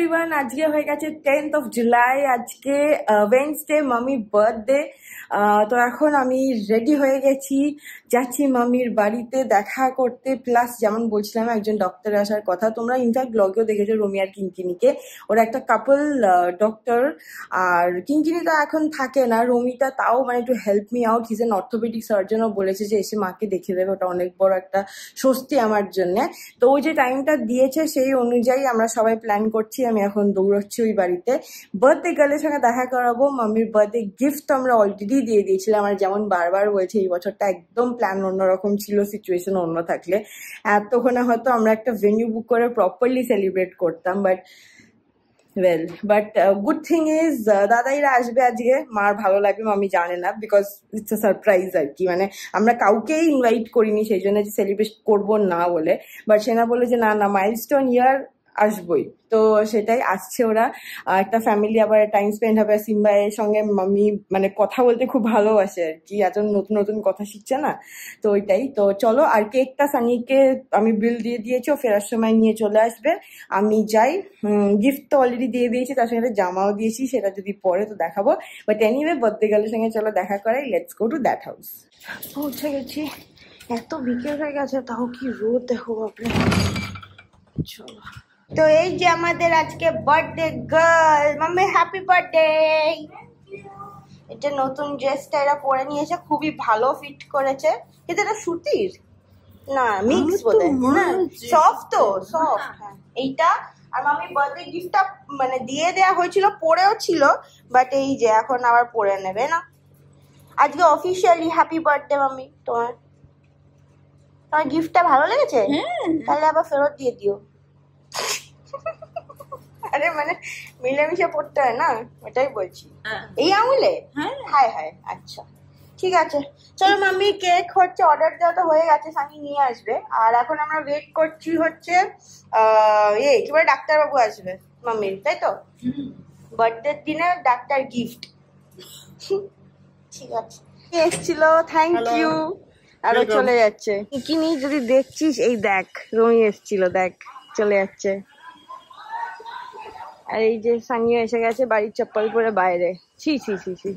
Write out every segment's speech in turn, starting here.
Everyone, আজকে হয়ে গেছে 10th of July। আজকে ওয়েডনেসডে, মামির বার্থডে। তো এখন আমি রেডি হয়ে গেছি, যাচ্ছি মামির বাড়িতে দেখা করতে। প্লাস যেমন বলছিলাম একজন ডক্টর আসার কথা, তোমরা ইনফ্যাক্ট ব্লগেও দেখেছো রমি আর কিঙ্কিনিকে। ওরা একটা কাপল ডক্টর। আর কিঙ্কিনি তো এখন থাকে না, রমিটা তাও মানে একটু help me out. His an orthopedic সার্জনও বলেছে যে এসে মাকে দেখে দেবে, ওটা অনেক বড় একটা স্বস্তি আমার জন্য। তো ওই যে টাইমটা দিয়েছে সেই অনুযায়ী আমরা সবাই প্ল্যান করছি। আমি এখন দৌড়চ্ছি ওই বাড়িতে, বার্থডে গার্লের সঙ্গে দেখা করাবো। মাম্মির বার্থডে গিফট তো আমরা অলরেডি দিয়ে দিয়েছিলাম। আর যেমন বারবার বলছে এই বছরটা একদম প্ল্যান অন্যরকম ছিল, সিচুয়েশন অন্য থাকলে এতক্ষণে হয়তো আমরা একটা ভেন্যু বুক করে প্রপারলি সেলিব্রেট করতাম। বাট গুড থিং ইজ দাদাইরা আসবে আজকে। মার ভালো লাগবে, মামি জানে না, বিকজ ইটস এ সারপ্রাইজ আর কি। মানে আমরা কাউকেই ইনভাইট করিনি সেই জন্য যে সেলিব্রেট করবো না বলে। বাট সেনা বলে যে না মাইলস্টোন ইয়ার আসবই, তো সেটাই আসছে ওরা। একটা ফ্যামিলি আবার টাইম স্পেন্ড হবে। সিম্বা এর সঙ্গে মামি মানে কথা বলতে খুব ভালোবাসে আর কি, এত নতুন নতুন কথা শিখছে না, তো ওইটাই। তো চলো, আর কেকটা সানিকে আমি বিল দিয়ে দিয়েছি, ও ফেরার সময় নিয়ে চলে আসবে। আমি যাই, গিফট তো অলরেডি দিয়ে দিয়েছি, তার সঙ্গে জামাও দিয়েছি, সেটা যদি পরে তো দেখাবো। বাট এনিওয়ে বার্থডে গার্লের সঙ্গে চলো দেখা করাই, let's go to that house. পৌঁছে গেছি, এত বিকেল হয়ে গেছে তাও কি রোদ দেখো বাপরে। চলো, তো এই যে আমাদের আজকে birthday girl, mummy happy birthday. এটা নতুন ড্রেসটা এরা পরে নিয়েছে, খুবই ভালো ফিট করেছে। কিন্তু এটা সুতির না, মিক্স বলে না, সফট তো সফট। এইটা আর মাম্মির বার্থডে গিফটটা মানে দিয়ে দেয়া হয়েছিল, পরেও ছিল, বাট এই যে এখন আবার পরে নেবে না। আজকে অফিসিয়ালি হ্যাপি বার্থডে মাম্মি। তোমার গিফটটা ভালো লেগেছে? তাহলে আবার ফেরত দিয়ে দিও। আরে মানে মিলেমিশে পড়তে হয় না, ওটাই বলছি। এই আঙুলে? হায় হায়, আচ্ছা ঠিক আছে। চলো মাম্মি, কেক হচ্ছে অর্ডার দেওয়া তো হয়ে গেছে, সানি নিয়ে আসবে। আর এখন আমরা ওয়েট করছি হচ্ছে কি বলে ডাক্তারবাবু আসবে মাম্মির, তাই তো? বার্থডে দিনে ডাক্তার গিফট। ঠিক আছে, এসছিল, থ্যাংক ইউ। আরো চলে যাচ্ছে কিনি, যদি দেখছিস এই দেখ রমি এসছিল, দেখ চলে যাচ্ছে। আর এই যে সানিও এসে গেছে বাড়ির চপ্পল পরে বাইরে। ছি ছি ছি ছি।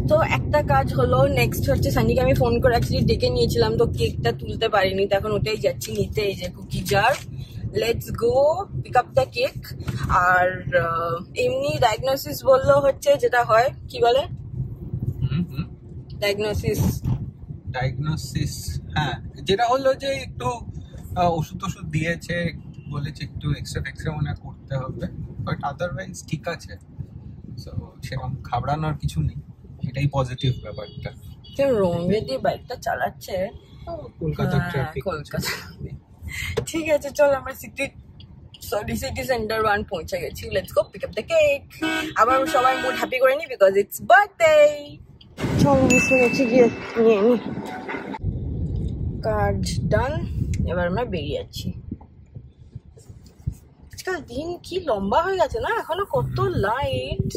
তো একটা কাজ হলো, নেক্সট হচ্ছে সানিকে আমি ফোন করে অ্যাকচুয়ালি ডেকে নিয়েছিলাম, তো কেকটা তুলতে পারিনি, তো এখন ওটাই যাচ্ছি নিতে। এই যে cookie jar, let's go pick up the cake. আর এমনি ডায়াগনোসিস বললো হচ্ছে যেটা হয়, কি বলে ডায়াগনোসিস, হ্যাঁ যেটা হলো যে একটু ওষুধ দিয়েছে, বলেছে একটু এক্সট্রা মনে করতে হবে, বাট আদারওয়াইজ ঠিক আছে। সো সেরকম ঘাবড়ানোর কিছু নেই, এটাই পজিটিভ ব্যাপারটা। রোমে দিয়ে বাইকটা চালাচ্ছে, কলকাতার ট্রাফিক। ঠিক আছে, চল আমরা সিটি সেন্টার 1 পৌঁছে গেছি। Let's go pick up the cake. আবার সবাই মুড হ্যাপি করে নি, বিকজ ইটস বার্থডে। চল মিশে গেছি, গিয়ে নিয়ে নি। কাজ ডান, এবার আমরা বেরিয়ে যাচ্ছি। আজকাল দিন কি লম্বা হয়ে গেছে না, এখনো কত লাইট।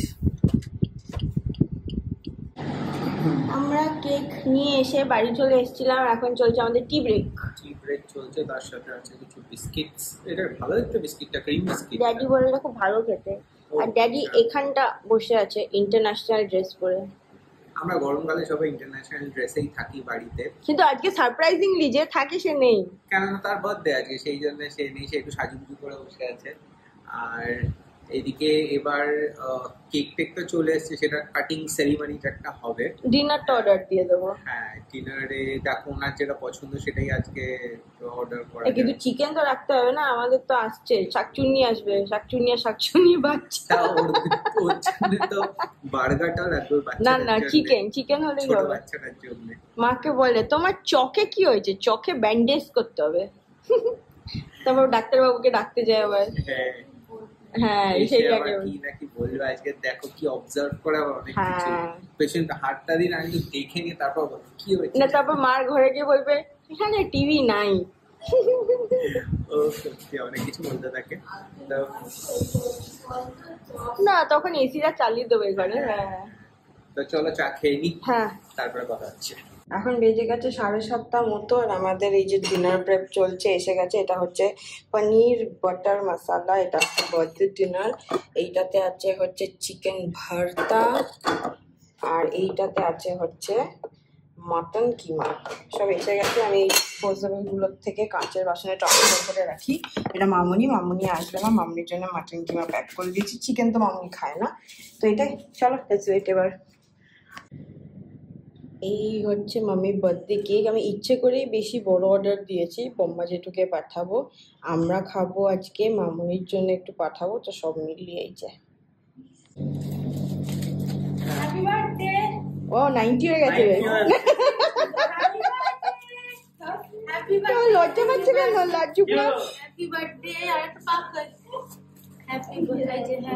আমরা কেক নিয়ে এসে বাড়ি চলে এসেছিলাম, এখন চলছে আমাদের টি ব্রেক চলছে, তার সাথে আছে কিছু বিস্কিটস। এটা ভালো একটা বিস্কিটটা, ক্রিম বিস্কিট। ড্যাডি বললে খুব ভালো খেতে। আর ড্যাডি এখানটা বসে আছে ইন্টারন্যাশনাল ড্রেস পরে। আমরা গরমকালে সবাই ইন্টারন্যাশনাল ড্রেসেই থাকি বাড়িতে, কিন্তু আজকে সারপ্রাইজিংলি যে থাকে সে নেই, কেননা তার বার্থডে আজকে, সেই জন্য সে নেই, সে একটু সাজুগুজু করে বসে আছে। আর এদিকে এবার কেক টেক তো চলে এসছে, সেটা কাটিং সেরিমনিটা একটা হবে। ডিনারটা অর্ডার দিয়ে দেবো। হ্যাঁ, ডিনারে দেখো ওনার যেটা পছন্দ সেটাই আজকে অর্ডার করা। কিন্তু চিকেন তো রাখতে হবে না, আমাদের তো আসছে শাকচুন্নি আসবে, শাকচুন্নি বাচ্চা। ওর জন্য তো বার্গারটা রাখবে, না চিকেন হলেই হবে বাচ্চাটার জন্য। মাকে বলে তোমার চোখে কি হয়েছে, চোখে ব্যান্ডেজ করতে হবে। তারপর ডাক্তারবাবুকে ডাকতে যায় আবার। হ্যাঁ সেই আগে কি নাকি বললো আজকে, দেখো কি অবজার্ভ করা অনেক কিছু। পেশেন্ট হাতটা দিন আগে দেখে নিয়ে তারপর কি হয়েছে না, তারপর মার ঘরে গিয়ে বলবে এখানে টিভি নাই। ও সত্যি অনেক কিছু বলতে থাকে। না তখন এসিটা চালিয়ে দেবে ঘরে। হ্যাঁ, তো চলো চা খেয়ে নি, হ্যাঁ তারপরে কথা হচ্ছে। এখন বেজে গেছে 7:30 মতো, আর আমাদের এই যে ডিনার প্রেপ চলছে, এসে গেছে। এটা হচ্ছে পনির বাটার মশালা, এটা হচ্ছে বার্থডে ডিনার। এইটাতে আছে হচ্ছে চিকেন ভর্তা, আর এইটাতে আছে হচ্ছে মাটন কিমা। সব এসে গেছে। আমি এই ডিসপোজেবল গুলোর থেকে কাঁচের বাসনে ট্রান্সফার করে রাখি। এটা মামুনি আসবে না, মামুনির জন্য মাটন কিমা প্যাক করে দিয়েছি। চিকেন তো মামুনি খায় না, তো এটাই। চলো লেটস ওয়েট। এবার এই হচ্ছে মাম্মির বার্থডে কেক। আমি ইচ্ছে করেই বেশি বড় অর্ডার দিয়েছি, বোম্বা জেঠুকে পাঠাবো, আমরা খাবো আজকে, মামুনির জন্য একটু পাঠাবো, তো সব মিলিয়ে এই যে। Happy birthday. ও 90 হয়ে গেছে রে। Happy birthday. লজ্জা পাচ্ছে কেন? লাজ্জু পুরো। Happy birthday. আর একটা পাক কর।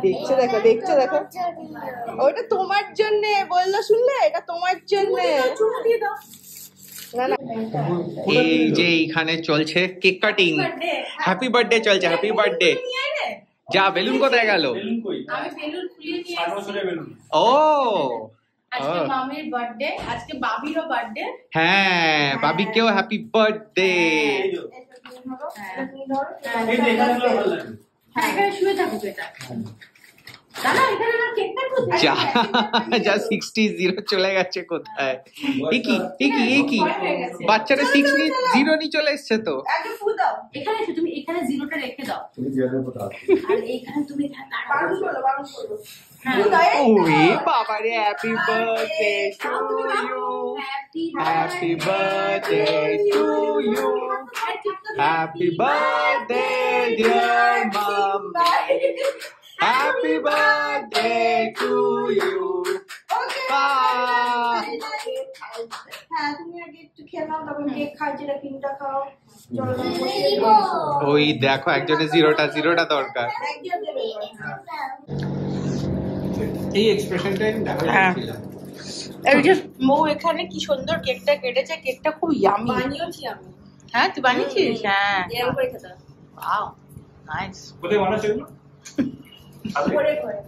দেখছো দেখো, দেখছো দেখো, ওটা তোমার জন্য বললো, শুনলে? এটা তোমার জন্য। না না, এই যে এইখানে চলছে কেক কাটিং, হ্যাপি বার্থডে চলছে, হ্যাপি বার্থডে। যা, বেলুন কোথায় গেল? আমি বেলুন ফুলিয়ে নিয়ে এসেছি। ও আজকে মামির বার্থডে, আজকে বাবিরও বার্থডে। হ্যাঁ, বাবিকেও হ্যাপি বার্থডে। হ্যাঁ, এখানে শুয়ে থাকুক এটা। দাদা, এখানে আমার কেক কাটবো। যা যা 60 চলে গেছে কোথায়? কি বাচ্চারা 60 নিয়ে চলে এসছে তো। এখানে এসে তুমি এখানে জিরোটা রেখে দাও, আর এইখানে তুমি ওরে বাবা রে, happy birthday to you, happy birthday to you, happy birthday dear mummy, happy birthday to you. হ্যাঁ, তুমি আগে একটু খেয়ে নাও, তারপর কেক খাই, যেটা কিনটা খাও। ওই দেখো, একজনের জিরোটা দরকার। এই এক্সপ্রেশনটাই দেখাচ্ছিলাম। এই যে মৌ এখানে কি সুন্দর কেকটা কেটেছে, কেকটা খুব ইয়ামি। বানিয়েছি আমি। হ্যাঁ, তুই বানিয়েছিস? হ্যাঁ, এরকম করে খেতে হবে। Wow, nice. কোথায় বানাচ্ছ এগুলো? ঘরে ঘরে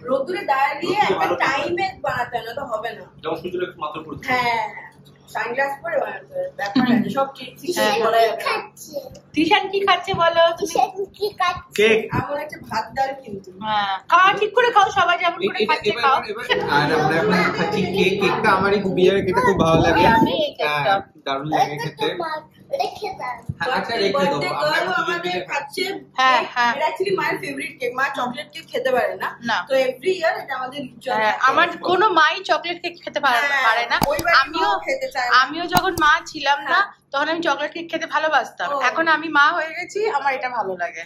রোদ্দুরে দাঁড়িয়ে একটা টাইমে বানাতে হয়, না তো হবে না। যেমন সূর্যের একটু মাত্র পড়ছে। হ্যাঁ, সানগ্লাস পরে বানাতে হয়। ব্যাপার আছে, সব ঠিক বলা যাবে না। তিশান কি খাচ্ছে বলো তুমি? কেক। আমার একটা ভাত ডাল কিন্তু। হ্যাঁ, খাওয়া ঠিক করে খাও, সবাই যেমন করে খাচ্ছে খাও। আর আমরা এখন খাচ্ছি কেক। কেকটা আমারই বিয়ের কেকটা খুব ভালো লাগে। আমি এই কেকটা দারুণ লাগে খেতে। আচ্ছা, রেখে দেবো। আমরা আমাদের খাচ্ছে। হ্যাঁ, হ্যাঁ। এটা অ্যাকচুয়ালি মায়ের ফেভারিট কেক। মা চকলেট কেক খেতে পারে না, না। তো এভরি ইয়ার এটা আমাদের রিচুয়াল। আমার কোনো মাই চকলেট কেক খেতে পারে না। আমিও যখন মা ছিলাম না, তখন আমি চকলেট কেক খেতে ভালোবাসতাম। এখন আমি মা হয়ে গেছি, আমার এটা ভালো লাগে।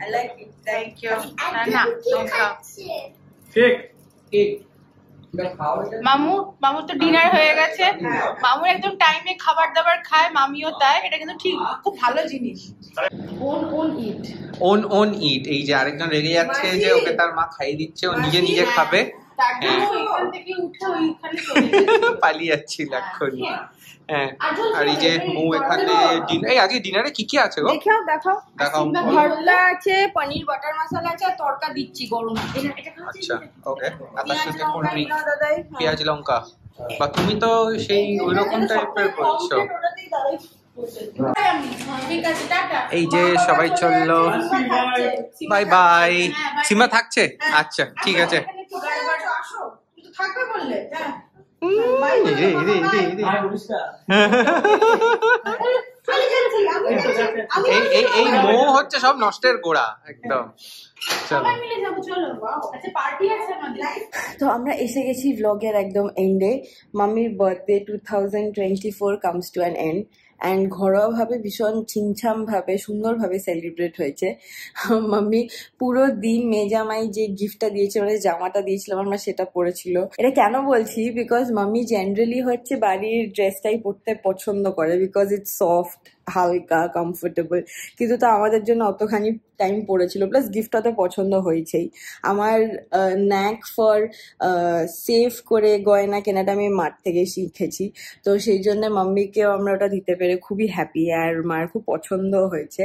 I like it. Thank you. না, তুমি খাও। Cake cake. মামু তো ডিনার হয়ে গেছে। মামু একদম টাইমে খাবার দাবার খায়, মামিও তাই। এটা কিন্তু ঠিক, খুব ভালো জিনিস। ওন ইট। এই যে আরেকজন রেগে যাচ্ছে যে ওকে তার মা খাইয়ে দিচ্ছে, ও নিজে খাবে। পালিয়ে যাচ্ছিল এক্ষুনি। হ্যাঁ, আর এই যে মৌ এখানে আজকে ডিনারে কি কি আছে গো? দেখাও। ভর্তা আছে, পনির বাটার মশলা আছে, আর তড়কা দিচ্ছি গরম। আচ্ছা, ওকে। আর তার সাথে কোল্ড ড্রিঙ্ক, দাদাই পেঁয়াজ লঙ্কা। বা তুমি তো সেই ওইরকম টাইপের বলছো। এই যে সবাই চললো, বাই বাই। সীমা থাকছে? আচ্ছা, ঠিক আছে। থাকবে বললে? হ্যাঁ, এই মোহ হচ্ছে সব নষ্টের গোড়া একদম। তো আমরা এসে গেছি ব্লগের একদম এন্ডে। মাম্মির birthday 2024 comes to an end, and ঘরোয়াভাবে ভীষণ ছিমছামভাবে সুন্দরভাবে সেলিব্রেট হয়েছে। মাম্মি পুরো দিন মেজামাই যে গিফটটা দিয়েছে, মানে জামাটা দিয়েছিলাম আমরা, সেটা পরেছিল। এটা কেন বলছি, বিকজ মাম্মি জেনারেলি হচ্ছে বাড়ির ড্রেসটাই পরতে পছন্দ করে, বিকজ ইটস সফট, হালকা কমফোর্টেবল, কিন্তু তা আমাদের জন্য অতখানি টাইম পড়েছিল, প্লাস গিফটটা তো পছন্দ হয়েছেই। আমার ন্যাক ফর সেভ করে গয়না কেনাটা আমি মার থেকে শিখেছি, তো সেই জন্য মাম্মিকেও আমরা ওটা দিতে পেরে খুবই হ্যাপি, আর মার খুব পছন্দ হয়েছে।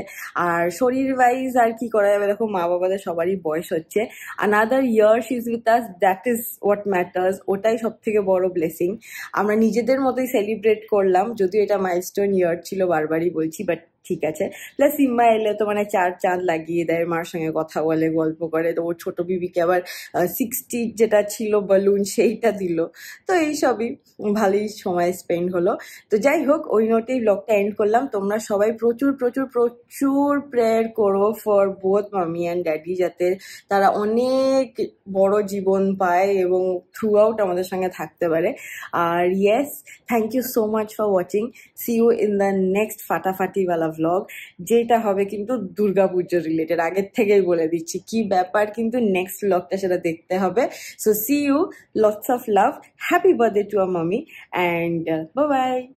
আর শরীর ওয়াইজ আর কি করা যাবে, দেখো মা বাবাদের সবারই বয়স হচ্ছে, another year she is with us, that is what matters, ওটাই সব থেকে বড় ব্লেসিং। আমরা নিজেদের মতোই সেলিব্রেট করলাম, যদিও এটা মাইলস্টোন ইয়ার ছিল, বারবারই বলছি, বাট ঠিক আছে। প্লাস সিম্মা এলে তো মানে 4 চাঁদ লাগিয়ে দেয়, মার সঙ্গে কথা বলে, গল্প করে, তো ওর ছোট বিবিকে আবার 60 যেটা ছিল বালুন সেইটা দিল, তো এইসবই ভালোই সময় স্পেন্ড হলো। তো যাই হোক, ওই নোটেই ব্লগটা এন্ড করলাম। তোমরা সবাই প্রচুর প্রচুর প্রচুর প্রেয়ার করো ফর বোথ মামি অ্যান্ড ড্যাডি, যাতে তারা অনেক বড় জীবন পায় এবং থ্রু আউট আমাদের সঙ্গে থাকতে পারে। আর yes, thank you so much for watching. See you in the next ফাটাফাটিওয়ালা ভ্লগ, যেটা হবে কিন্তু দুর্গাপুজো রিলেটেড, আগের থেকেই বলে দিচ্ছি কি ব্যাপার, কিন্তু নেক্সট ভ্লগটা সেটা দেখতে হবে। So see you, lots of love, happy birthday to a মামি, অ্যান্ড বাই বাই।